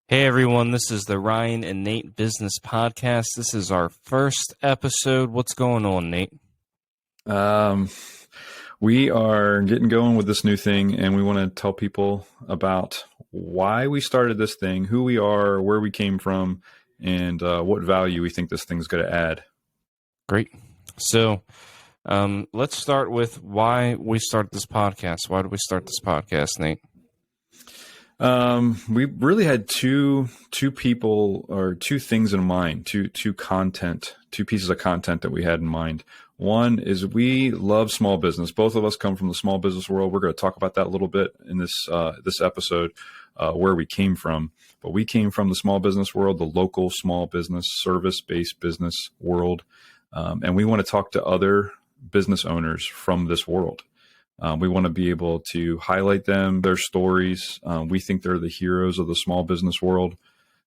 Hey everyone, this is the Ryan and Nate Business Podcast. This is our first episode. What's going on, Nate? We are getting going with this new thing, and we want to tell people about why we started this thing, who we are, where we came from, and what value we think this thing's going to add. Great. So let's start with why we started this podcast. Why did we start this podcast, Nate? We really had two people or two things in mind, two pieces of content that we had in mind. One is we love small business. Both of us come from the small business world. We're going to talk about that a little bit in this episode, where we came from. But we came from the small business world, the local small business, service-based business world. And we want to talk to other business owners from this world. We want to be able to highlight them, their stories. We think they're the heroes of the small business world.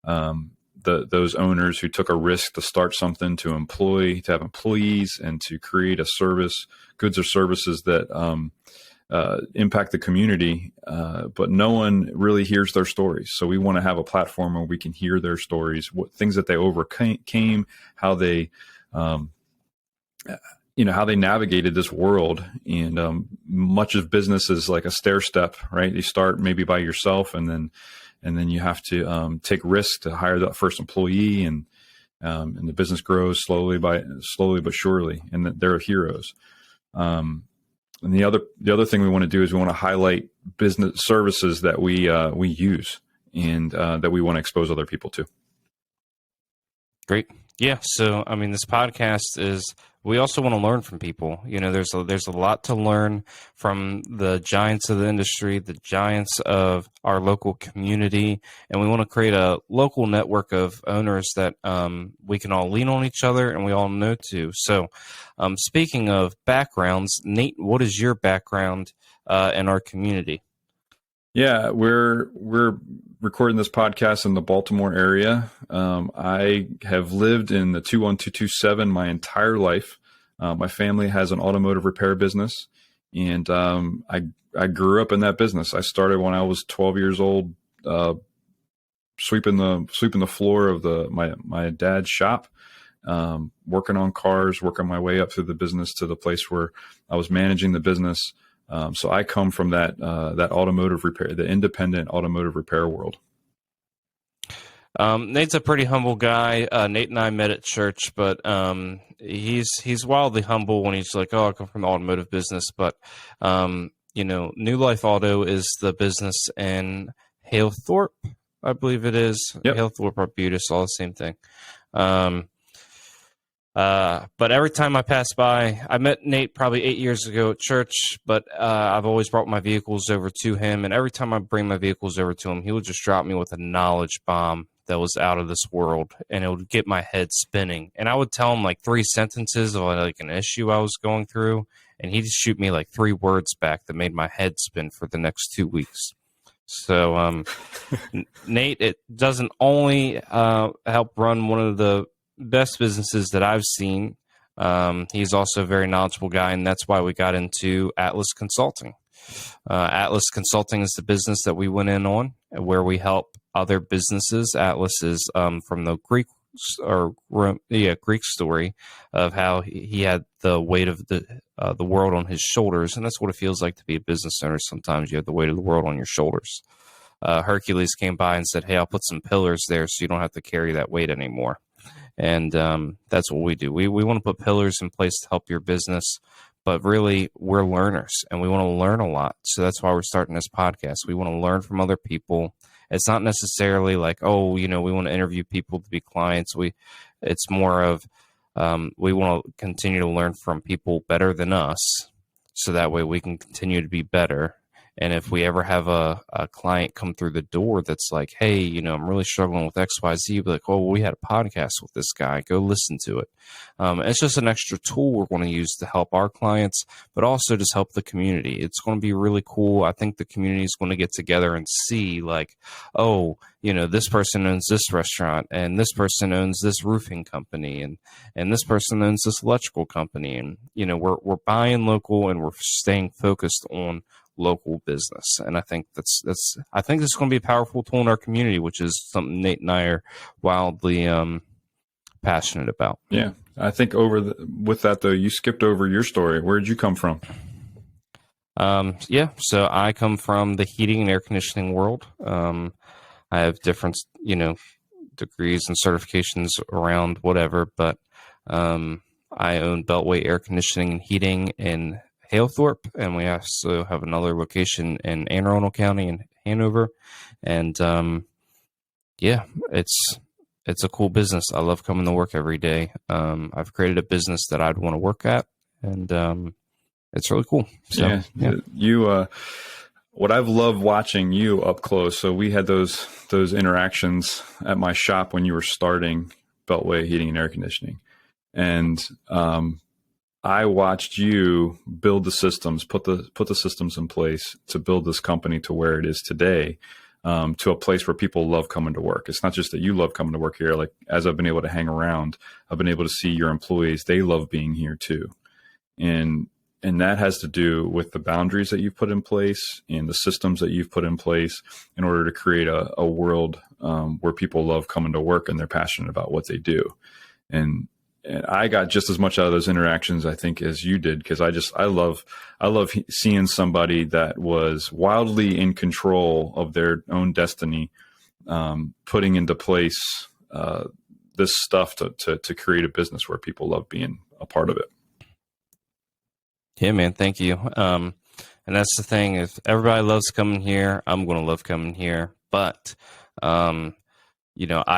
Those owners who took a risk to start something, to have employees, and to create a service, goods or services that impact the community. But no one really hears their stories. So we want to have a platform where we can hear their stories, what things that they overcame, how they how they navigated this world. And much of business is like a stair step, right? You start maybe by yourself, and then you have to take risks to hire that first employee, and the business grows slowly but surely, and they're heroes. And the other thing we want to do is we want to highlight business services that we use, and that we want to expose other people to. Great. Yeah. So, this podcast is, we also want to learn from people. There's a lot to learn from the giants of the industry, the giants of our local community, and we want to create a local network of owners that we can all lean on each other and we all know to. So, speaking of backgrounds, Nate, what is your background in our community? Yeah, we're recording this podcast in the Baltimore area. I have lived in the 21227 my entire life. My family has an automotive repair business, and I grew up in that business. I started when I was 12 years old, sweeping the floor of my dad's shop, working on cars, working my way up through the business to the place where I was managing the business. So I come from that automotive repair, the independent automotive repair world. Nate's a pretty humble guy. Nate and I met at church, but he's wildly humble when he's like, "Oh, I come from the automotive business." But New Life Auto is the business in Halethorpe, I believe it is. Yep. Halethorpe, Arbutus, all the same thing. But every time I pass by, I met Nate probably 8 years ago at church, but I've always brought my vehicles over to him. And every time I bring my vehicles over to him, he would just drop me with a knowledge bomb that was out of this world, and it would get my head spinning. And I would tell him like 3 sentences of like an issue I was going through, and he'd just shoot me like 3 words back that made my head spin for the next 2 weeks. So, Nate, it doesn't only help run one of the best businesses that I've seen. He's also a very knowledgeable guy, and that's why we got into Atlas Consulting. Atlas Consulting is the business that we went in on, where we help other businesses. Atlas is from the Greek story of how he had the weight of the world on his shoulders, and that's what it feels like to be a business owner. Sometimes you have the weight of the world on your shoulders. Hercules came by and said, "Hey, I'll put some pillars there so you don't have to carry that weight anymore." And that's what we do. We want to put pillars in place to help your business, but really we're learners and we want to learn a lot. So that's why we're starting this podcast. We want to learn from other people. It's not necessarily like, we want to interview people to be clients. It's more of we want to continue to learn from people better than us, so that way we can continue to be better. And if we ever have a client come through the door that's like, "Hey, I'm really struggling with XYZ," be like, "Oh, well, we had a podcast with this guy. Go listen to it." It's just an extra tool we're going to use to help our clients, but also just help the community. It's going to be really cool. I think the community is going to get together and see like, this person owns this restaurant, and this person owns this roofing company, and this person owns this electrical company. And, we're buying local, and we're staying focused on local business. And I think I think it's going to be a powerful tool in our community, which is something Nate and I are wildly passionate about. Yeah. I think with that though, you skipped over your story. Where did you come from? Yeah, so I come from the heating and air conditioning world. I have different, degrees and certifications around whatever, but I own Beltway Air Conditioning and Heating in Halethorpe, and we also have another location in Anne Arundel County in Hanover. And yeah, it's a cool business. I love coming to work every day. I've created a business that I'd want to work at, and it's really cool. So, yeah. You, what I've loved watching you up close. So we had those interactions at my shop when you were starting Beltway Heating and Air Conditioning, and I watched you build the systems, put the systems in place to build this company to where it is today, to a place where people love coming to work. It's not just that you love coming to work here. Like, as I've been able to hang around, I've been able to see your employees. They love being here too, and that has to do with the boundaries that you've put in place and the systems that you've put in place in order to create a world where people love coming to work and they're passionate about what they do. And I got just as much out of those interactions, I think, as you did, because I love seeing somebody that was wildly in control of their own destiny, putting into place this stuff to create a business where people love being a part of it. yeah, man, thank you. And that's the thing. If everybody loves coming here, I'm going to love coming here. But, I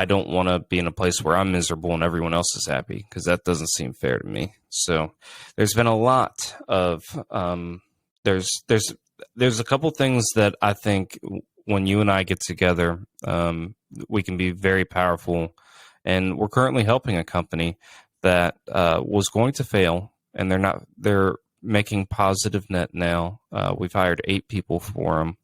don't want to be in a place where I'm miserable and everyone else is happy, because that doesn't seem fair to me. So there's been a lot of there's a couple things that I think when you and I get together, we can be very powerful. And we're currently helping a company that was going to fail, and they're making positive net now. We've hired 8 people for them.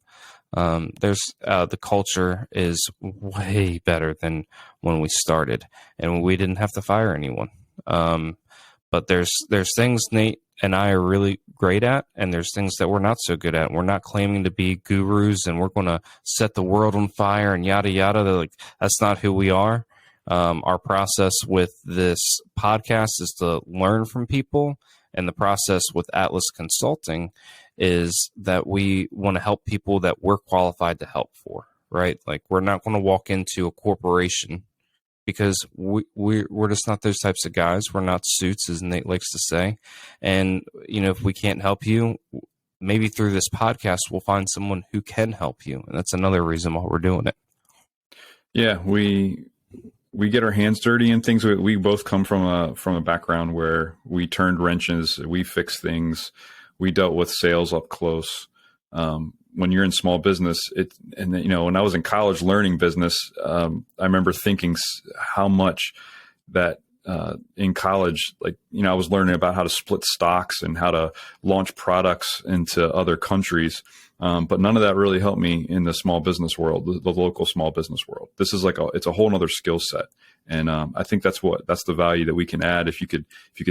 The culture is way better than when we started, and we didn't have to fire anyone. But there's things Nate and I are really great at, and there's things that we're not so good at. We're not claiming to be gurus and we're going to set the world on fire and yada yada. That's not who we are. Our process with this podcast is to learn from people, and the process with Atlas Consulting is that we want to help people that we're qualified to help for, right? Like, we're not going to walk into a corporation, because we're just not those types of guys. We're not suits, as Nate likes to say. And, if we can't help you, maybe through this podcast, we'll find someone who can help you. And that's another reason why we're doing it. Yeah, we get our hands dirty in things. We both come from a background where we turned wrenches, we fixed things, we dealt with sales up close. When you're in small business, when I was in college learning business, I remember thinking how much that in college, I was learning about how to split stocks and how to launch products into other countries. But none of that really helped me in the small business world, the local small business world. This is it's a whole nother skill set. And I think that's the value that we can add. If you could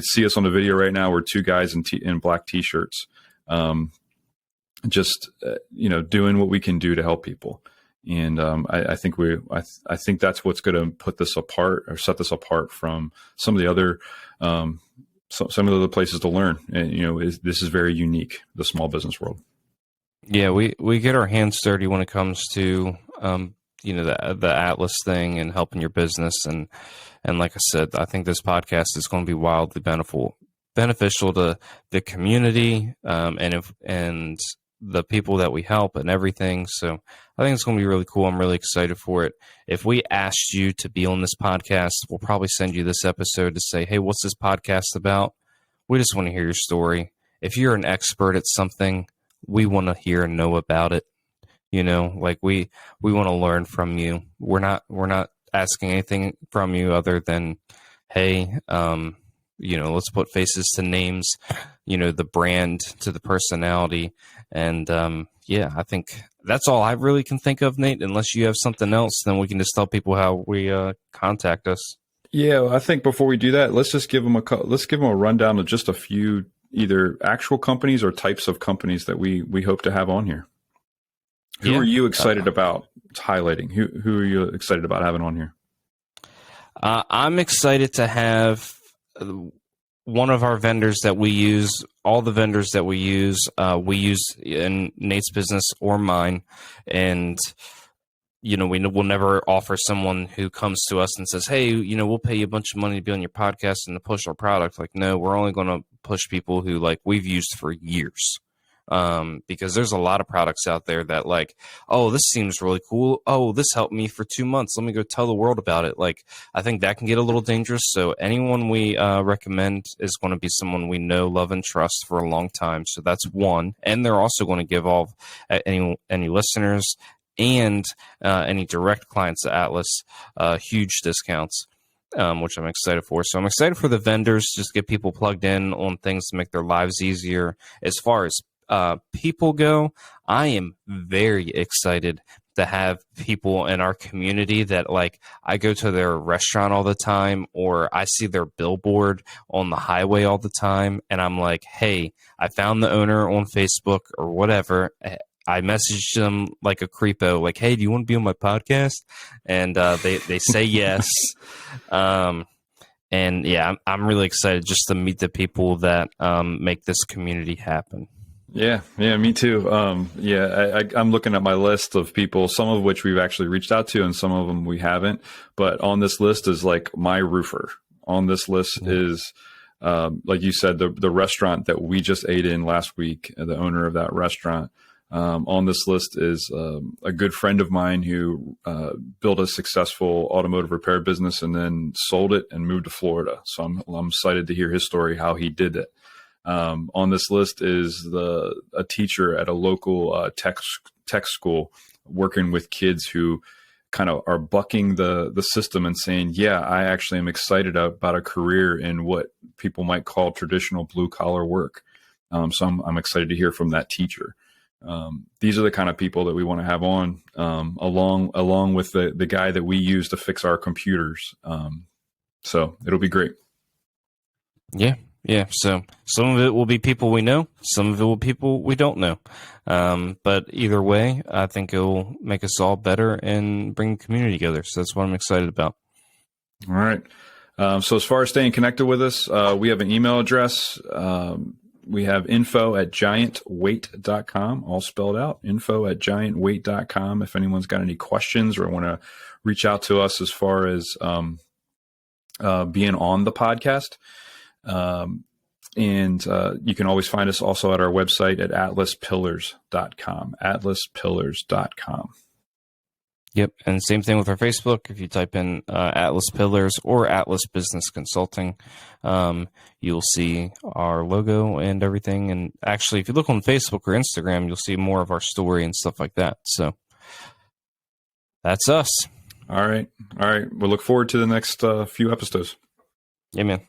see us on the video right now, we're 2 guys in black t-shirts, doing what we can do to help people. And I think that's what's going to put this apart, or set this apart from some of the other some of the other places to learn. And this is very unique, the small business world. Yeah, we get our hands dirty when it comes to the Atlas thing and helping your business, and like I said, I think this podcast is going to be wildly beneficial to the community, and the people that we help and everything. So I think it's going to be really cool. I'm really excited for it. If we asked you to be on this podcast, we'll probably send you this episode to say, hey, what's this podcast about? We just want to hear your story. If you're an expert at something, we want to hear and know about it. We want to learn from you. We're not asking anything from you other than, hey, let's put faces to names, the brand to the personality. And I think that's all I really can think of, Nate. Unless you have something else, then we can just tell people how we contact us. Yeah, I think before we do that, let's give them a rundown of just a few either actual companies or types of companies that we hope to have on here. Who Yeah. are you excited about highlighting? Who are you excited about having on here? I'm excited to have one of our vendors that we use. All the vendors that we use in Nate's business or mine, and we will never offer someone who comes to us and says, hey, we'll pay you a bunch of money to be on your podcast and to push our product. Like, no, we're only going to push people who like we've used for years. Because there's a lot of products out there that like, oh, this seems really cool. Oh, this helped me for 2 months. Let me go tell the world about it. Like, I think that can get a little dangerous. So anyone we recommend is going to be someone we know, love, and trust for a long time. So that's one. And they're also going to give all any listeners and any direct clients at Atlas huge discounts. Which I'm excited for. So I'm excited for the vendors, just get people plugged in on things to make their lives easier. As far as people go, I am very excited to have people in our community that like I go to their restaurant all the time, or I see their billboard on the highway all the time, and I'm like, hey, I found the owner on Facebook or whatever. I messaged them like a creepo, like, hey, do you want to be on my podcast? And they say yes. And yeah, I'm really excited just to meet the people that make this community happen. Yeah, me too. I'm looking at my list of people, some of which we've actually reached out to and some of them we haven't. But on this list is like my roofer. On this list is, like you said, the restaurant that we just ate in last week, the owner of that restaurant. On this list is a good friend of mine who built a successful automotive repair business and then sold it and moved to Florida. So I'm excited to hear his story, how he did it. On this list is a teacher at a local tech school working with kids who kind of are bucking the system and saying, yeah, I actually am excited about a career in what people might call traditional blue collar work. So I'm excited to hear from that teacher. These are the kind of people that we want to have on, along with the guy that we use to fix our computers. So it'll be great. Yeah. So some of it will be people we know, some of it will be people we don't know. But either way, I think it will make us all better and bring the community together. So that's what I'm excited about. All right. So as far as staying connected with us, we have an email address. We have info@giantweight.com, all spelled out, info@giantweight.com. If anyone's got any questions or want to reach out to us as far as being on the podcast. And you can always find us also at our website at atlaspillars.com, atlaspillars.com. Yep. And same thing with our Facebook. If you type in Atlas Pillars or Atlas Business Consulting, you'll see our logo and everything. And actually, if you look on Facebook or Instagram, you'll see more of our story and stuff like that. So that's us. All right. We'll look forward to the next few episodes. Yeah, man.